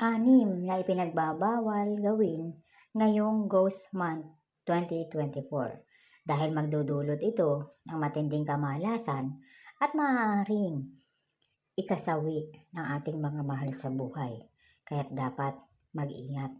Anim na ipinagbabawal gawin ngayong Ghost Month 2024 dahil magdudulot ito ng matinding kamalasan at maaaring ikasawi ng ating mga mahal sa buhay, kaya't dapat mag-ingat.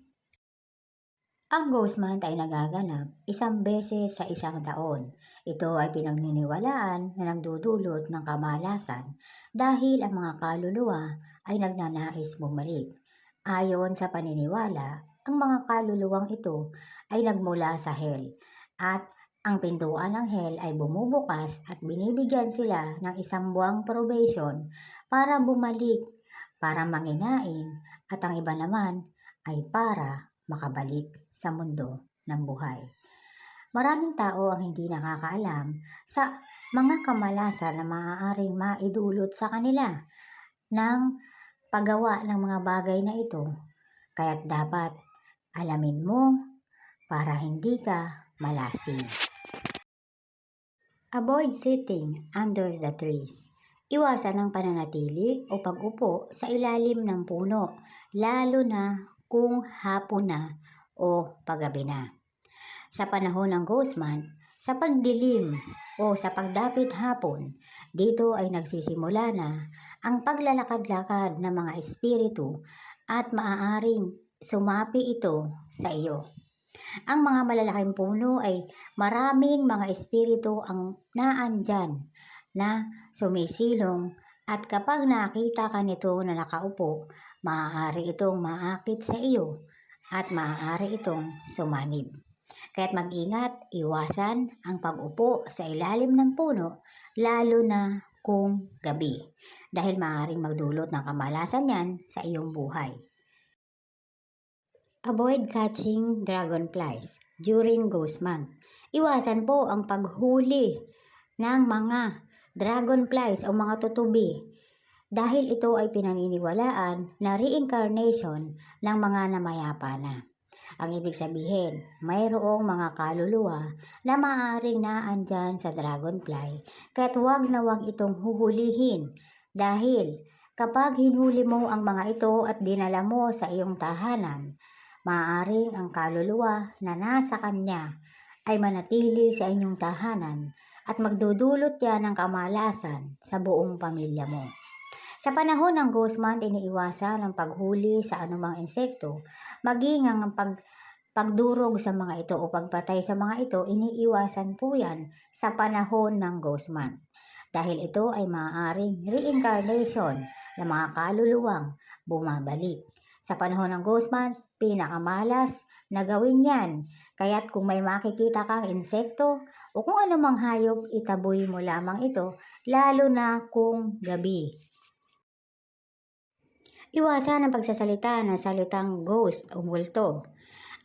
Ang Ghost Month ay nagaganap isang beses sa isang taon. Ito ay pinaniniwalaan na nagdudulot ng kamalasan dahil ang mga kaluluwa ay nagnanais bumalik. Ayon sa paniniwala, ang mga kaluluwang ito ay nagmula sa hell at ang pintuan ng hell ay bumubukas at binibigyan sila ng isang buwang probation para bumalik, para manginain, at ang iba naman ay para makabalik sa mundo ng buhay. Maraming tao ang hindi nakakaalam sa mga kamalasan na maaaring maidulot sa kanila ng paggawa ng mga bagay na ito, kaya't dapat alamin mo para hindi ka malasing. Avoid sitting under the trees. Iwasan ang pananatili o pag-upo sa ilalim ng puno, lalo na kung hapon na o paggabi na. Sa panahon ng Ghost Month, sa pagdilim o sa pagdapit hapon, dito ay nagsisimula na ang paglalakad-lakad ng mga espiritu at maaaring sumapi ito sa iyo. Ang mga malalaking puno ay maraming mga espiritu ang naandyan na sumisilong at kapag nakita ka nito na nakaupo, maaari itong maakit sa iyo at maaari itong sumanib. Kaya't mag-ingat, iwasan ang pag-upo sa ilalim ng puno, lalo na kung gabi, dahil maaaring magdulot ng kamalasan yan sa iyong buhay. Avoid catching dragonflies during Ghost Month. Iwasan po ang paghuli ng mga dragonflies o mga tutubi dahil ito ay pinaniniwalaan na reincarnation ng mga namayapa na. Ang ibig sabihin, mayroong mga kaluluwa na maaaring naandyan sa dragonfly, kaya't huwag na huwag itong huhulihin dahil kapag hinuli mo ang mga ito at dinala mo sa iyong tahanan, maaaring ang kaluluwa na nasa kanya ay manatili sa inyong tahanan at magdudulot yan ng kamalasan sa buong pamilya mo. Sa panahon ng Ghost Month, iniiwasan ang paghuli sa anumang insekto, maging ang pagdurog sa mga ito o pagpatay sa mga ito, iniiwasan po yan sa panahon ng Ghost Month. Dahil ito ay maaaring reincarnation ng mga kaluluwang bumabalik. Sa panahon ng Ghost Month, pinakamalas na gawin yan. Kaya't kung may makikita kang insekto o kung anumang hayop, itaboy mo lamang ito, lalo na kung gabi. Iwasan ang pagsasalita ng salitang ghost o multo.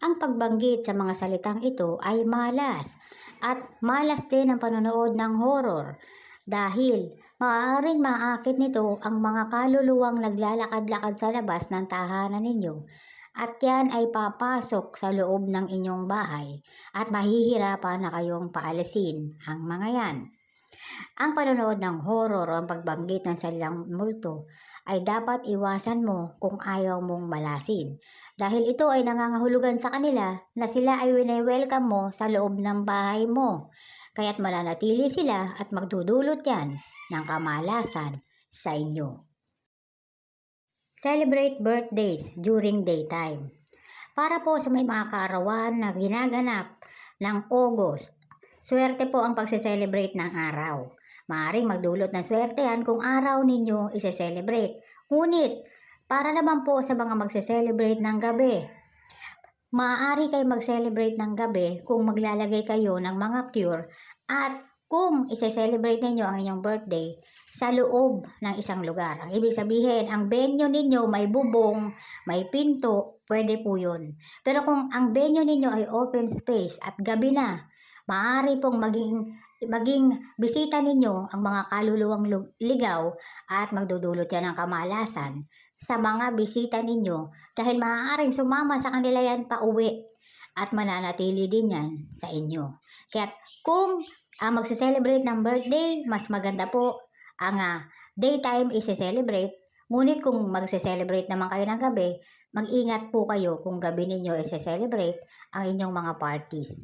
Ang pagbanggit sa mga salitang ito ay malas at malas din ang panonood ng horror dahil maaaring maakit nito ang mga kaluluwang naglalakad-lakad sa labas ng tahanan ninyo at yan ay papasok sa loob ng inyong bahay at mahihirapan na kayong paalisin ang mga yan. Ang panonood ng horror o ang pagbanggit ng salitang multo ay dapat iwasan mo kung ayaw mong malasin dahil ito ay nangangahulugan sa kanila na sila ay wine-welcome mo sa loob ng bahay mo. Kaya't mananatili sila at magdudulot yan ng kamalasan sa inyo. Celebrate birthdays during daytime. Para po sa may mga kaarawan na ginaganap ng August, swerte po ang pagse-celebrate ng araw. Maaaring magdulot ng swerte yan kung araw ninyo ise-celebrate. Ngunit, para naman po sa mga magse-celebrate ng gabi, maaari kayo mag-celebrate ng gabi kung maglalagay kayo ng mga cure at kung ise-celebrate ninyo ang inyong birthday sa loob ng isang lugar. Ang ibig sabihin, ang venue ninyo may bubong, may pinto, pwede po yun. Pero kung ang venue ninyo ay open space at gabi na, maaari pong maging bisita ninyo ang mga kaluluwang ligaw at magdudulot yan ng kamalasan sa mga bisita ninyo dahil maaaring sumama sa kanila yan pa uwi at mananatili din yan sa inyo. Kaya kung magse-celebrate ng birthday, mas maganda po ang daytime isi-celebrate Ngunit kung magse-celebrate naman kayo ng gabi, mag-ingat po kayo kung gabi ninyo i-celebrate ang inyong mga parties.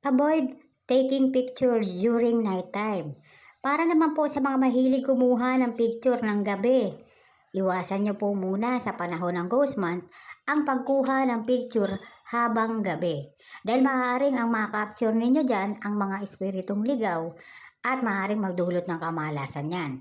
Avoid taking picture during nighttime. Para naman po sa mga mahilig kumuha ng picture ng gabi, iwasan nyo po muna sa panahon ng ghost month ang pagkuha ng picture habang gabi. Dahil maaaring ang makapture ninyo dyan ang mga espiritong ligaw at maaaring magdulot ng kamalasan yan.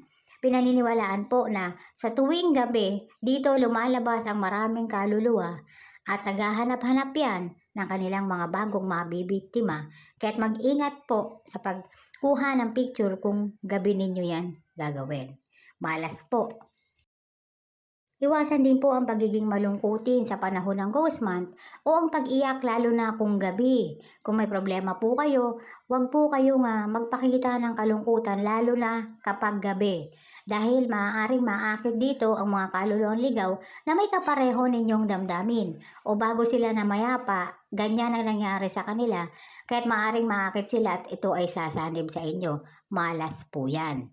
Pinaniniwalaan po na sa tuwing gabi, dito lumalabas ang maraming kaluluwa at naghahanap-hanap yan ng kanilang mga bagong mabibiktima. Kaya't mag-ingat po sa pagkuha ng picture kung gabi ninyo yan gagawin. Malas po. Iwasan din po ang pagiging malungkutin sa panahon ng ghost month o ang pag-iyak lalo na kung gabi. Kung may problema po kayo, huwag po kayong magpakita ng kalungkutan lalo na kapag gabi. Dahil maaaring maakit dito ang mga kaluluwang ligaw na may kapareho ninyong damdamin. O bago sila na mayapa, ganyan ang nangyari sa kanila, kaya't maaaring maakit sila at ito ay sasanib sa inyo. Malas po yan.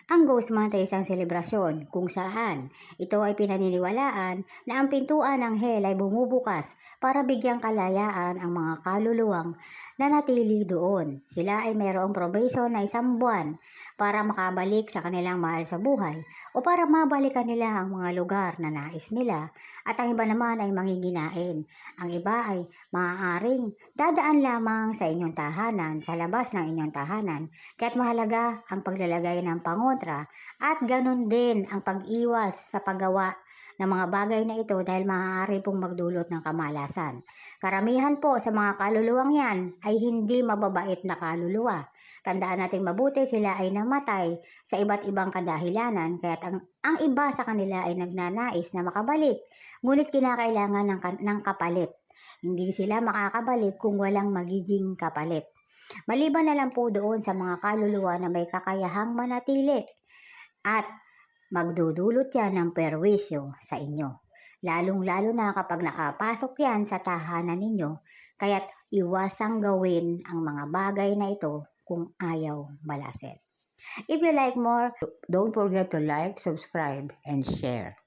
Ang ghost month ay isang selebrasyon kung saan ito ay pinaniniwalaan na ang pintuan ng hell ay bumubukas para bigyang kalayaan ang mga kaluluwang na natili doon. Sila ay mayroong probation na 1 buwan para makabalik sa kanilang mahal sa buhay o para mabalikan nila ang mga lugar na nais nila, at ang iba naman ay manginginain. Ang iba ay maaaring dadaan lamang sa inyong tahanan, sa labas ng inyong tahanan, kaya't mahalaga ang paglalagay ng pangontra at ganun din ang pag-iwas sa paggawa ng mga bagay na ito dahil maaari pong magdulot ng kamalasan. Karamihan po sa mga kaluluwang yan ay hindi mababait na kaluluwa. Tandaan natin mabuti, sila ay namatay sa iba't ibang kadahilanan, kaya't ang iba sa kanila ay nagnanais na makabalik, ngunit kinakailangan ng kapalit. Hindi sila makakabalik kung walang magiging kapalit. Maliban na lang po doon sa mga kaluluwa na may kakayahang manatili at magdudulot yan ng perwisyo sa inyo. Lalong-lalo na kapag nakapasok yan sa tahanan ninyo, kaya't iwasang gawin ang mga bagay na ito kung ayaw malasin. If you like more, don't forget to like, subscribe, and share.